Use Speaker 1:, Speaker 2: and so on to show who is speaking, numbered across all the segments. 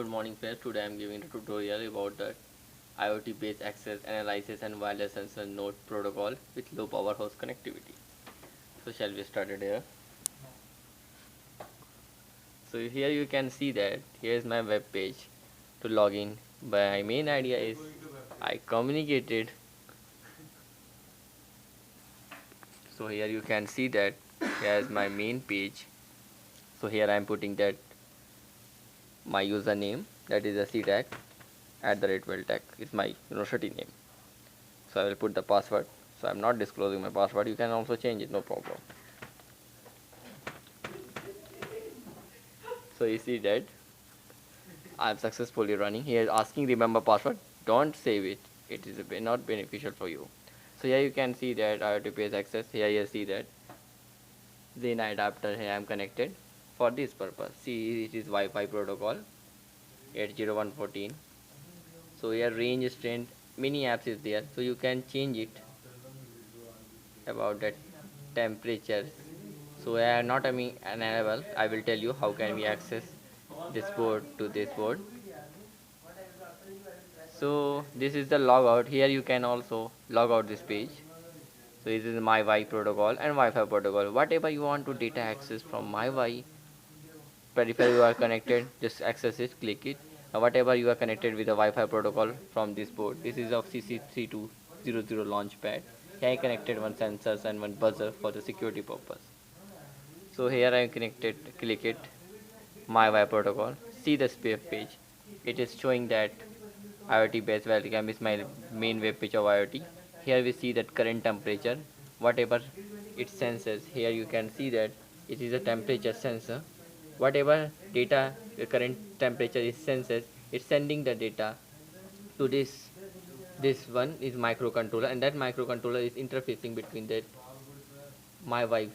Speaker 1: Good morning friends, today I am giving a tutorial about the IoT based access analysis and wireless sensor node protocol with low power host connectivity. So shall we start it here? So here you can see that here is my web page to log in. My main idea is I communicated. So here you can see that here is my main page. So here I am putting that my username, that is a CTAG @Veltech is my university name. So I will put the password. So I'm not disclosing my password, you can also change it, no problem. So you see that I'm successfully running. Here asking remember password, don't save it, it is not beneficial for you. So here you can see that IoT page access. Here you see that Xena adapter. Here I'm connected for this purpose. See, it is Wi-Fi protocol 801.14. So here range strength many apps is there, so you can change it about that temperature. So I am not enable. I will tell you how can we access this board to this board. So this is the logout. Here you can also log out this page. So this is my Wi protocol and Wi-Fi protocol. Whatever you want to data access from my Wi peripheral you are connected, just access it, click it. Whatever you are connected with the Wi-Fi protocol from this board. This is of CC3200 launchpad. Here I connected one sensors and one buzzer for the security purpose. So here I am connected, click it, my Wi protocol. See the web page. It is showing that IoT based webcam is my main web page of IoT. Here we see that current temperature, whatever it senses. Here you can see that it is a temperature sensor. Whatever data the current temperature is senses, it's sending the data to this one is microcontroller, and that microcontroller is interfacing between that my Wi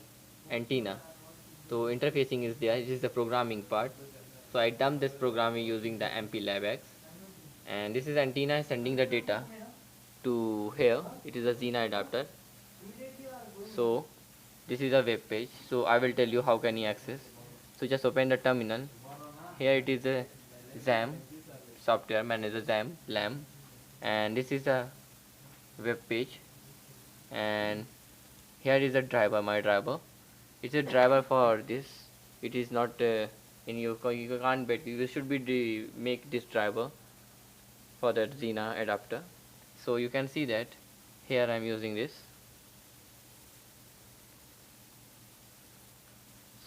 Speaker 1: antenna. So interfacing is there. This is the programming part. So I dumped this programming using the MPLabX, and this is antenna sending the data to here. It is a Xena adapter. So this is a web page. So I will tell you how can you access. So just open the terminal. Here it is a XAMPP software manager, XAMPP LAMP, and this is a web page. And here is a driver, my driver. It's a driver for this. It is not in you can't bet. You should be make this driver for that Xena adapter. So you can see that here I'm using this.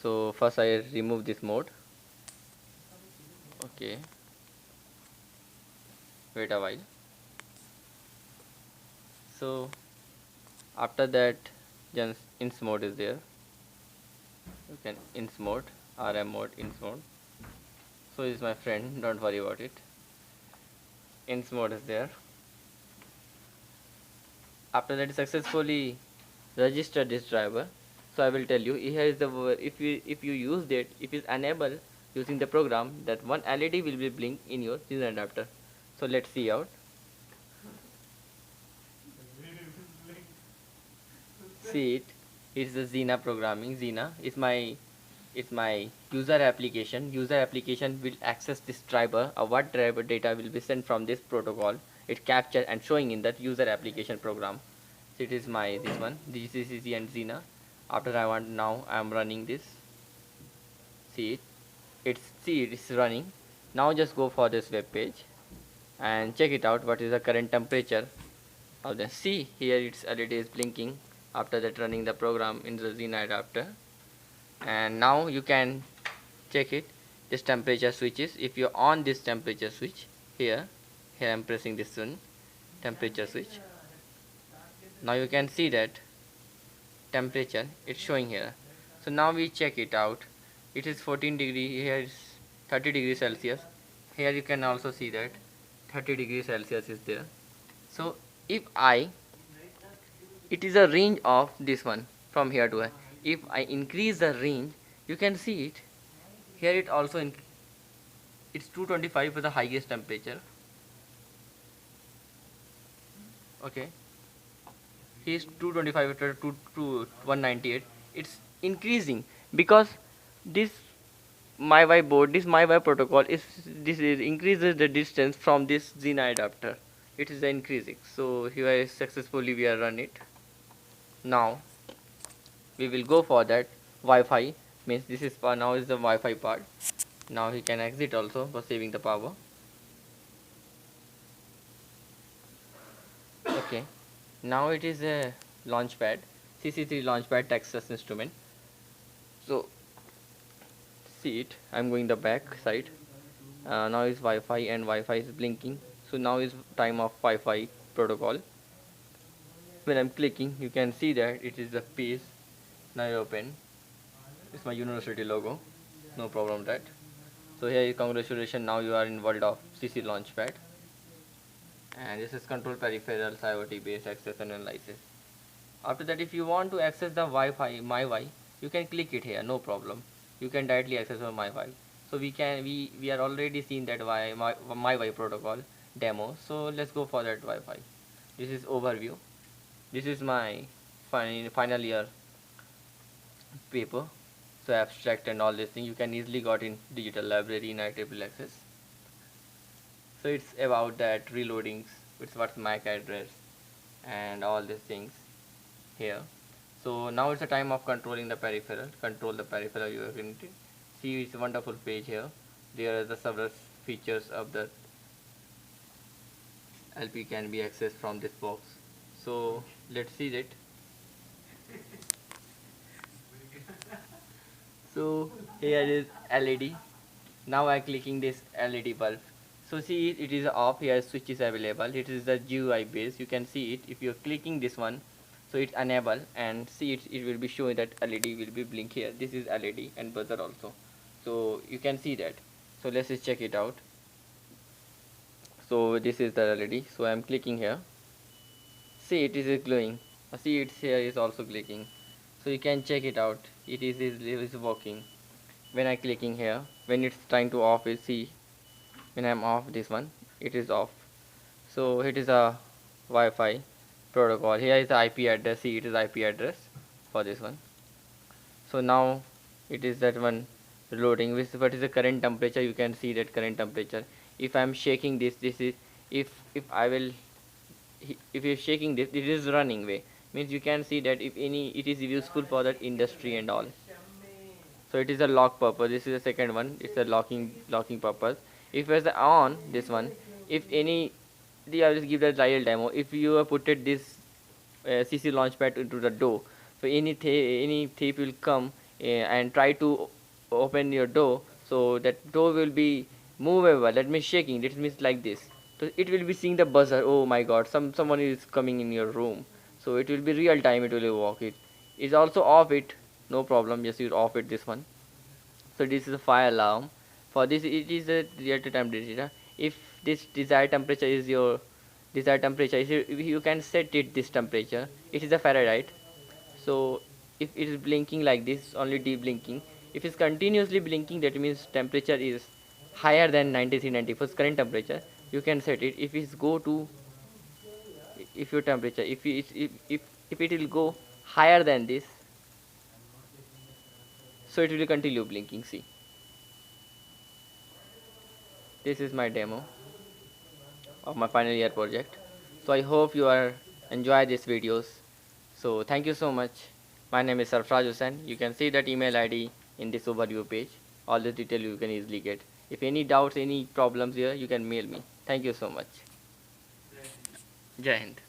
Speaker 1: So first I remove this mode. Okay, wait a while. So after that, just ins mode is there. You can ins mode, RM mode, ins mode. So is my friend, don't worry about it. Ins mode is there. After that, successfully register this driver. So I will tell you here is the if you use that, if it's enable using the program, that one LED will be blink in your Xena adapter. So let's see out. See it. It's the Xena programming. Xena is my user application. User application will access this driver, or what driver data will be sent from this protocol. It captured and showing in that user application program. So it is my this one, GCC and Xena. After I am running this. See it. It's running. Now just go for this web page and check it out. What is the current temperature of the, see here its LED is blinking after that running the program in the Xena adapter. And now you can check it. This temperature switches. If you on this temperature switch here I'm pressing this one, temperature switch. Now you can see that temperature it's showing here. So now we check it out. It is 14 degree. Here is 30 degrees Celsius. Here you can also see that 30 degrees Celsius is there. So if it is a range of this one from here to here. If I increase the range, you can see it here. It also it's 225 for the highest temperature. Okay, here's 225 to 198. It's increasing because this MyWi board, this MyWi protocol is this is increases the distance from this Xena adapter. It is increasing. So here is successfully we are run it. Now we will go for that Wi-Fi, means this is for now is the Wi-Fi part. Now he can exit also for saving the power. Okay, now it is a launchpad, CC3 launchpad Texas Instrument. So see it, I'm going the back side. Now is Wi-Fi and Wi-Fi is blinking. So now is time of Wi-Fi protocol. When I'm clicking, you can see that it is the page. Now you open. It's my university logo. No problem with that. So here is congratulations. Now you are in world of CC Launchpad. And this is control peripherals, IoT based access and analysis. After that, if you want to access the Wi-Fi, MyWi, you can click it here. No problem. You can directly access our MyWi. So we are already seen that MyWi protocol demo. So let's go for that Wi-Fi. This is overview. This is my final year paper. So abstract and all this thing you can easily got in digital library in IEEE access. So it's about that reloadings, it's what's MAC address and all these things here. So now it's the time of controlling the peripheral. Control the peripheral you are going to see. It's a wonderful page here. There are the several features of the LP can be accessed from this box. So let's see that. So here is LED. Now I clicking this LED bulb. So see it is off. Here switch is available. It is the GUI base. You can see it if you're clicking this one. So it's enable and see it will be showing that LED will be blink here. This is LED and buzzer also. So you can see that. So let's just check it out. So this is the LED. So I'm clicking here. See it is glowing. See it's here is also clicking. So you can check it out. It is working. When I clicking here, when it's trying to off it, see when I'm off this one, it is off. So it is a Wi-Fi protocol. Here is the IP address. See it is IP address for this one. So now it is that one loading. What is the current temperature? You can see that current temperature. If I'm shaking this is if I will if you're shaking this, it is running way, means you can see that if any it is useful for that industry and all. So it is a lock purpose. This is the second one. It's a locking purpose. If it's on this one, if any I will give the real demo. If you have put it this CC launchpad into the door, so any thief will come and try to open your door, so that door will be movable. That means shaking. That means like this. So it will be seeing the buzzer. Oh my God! Someone is coming in your room. So it will be real time. It will walk it. Is also off it. No problem. Just you off it this one. So this is a fire alarm. For this it is a real time data. If this desired temperature is your desired temperature, you can set it this temperature. It is a Fahrenheit. So if it is blinking like this, only deep blinking. If it's continuously blinking, that means temperature is higher than 93 94 current temperature. You can set it. If it's go to if your temperature if it will go higher than this, so it will continue blinking. See, this is my demo of my final year project. So I hope you are enjoy these videos. So thank you so much. My name is Sarfraz Hussain. You can see that email ID in this overview page. All the detail you can easily get. If any doubts, any problems here, you can mail me. Thank you so much. Jai Hind.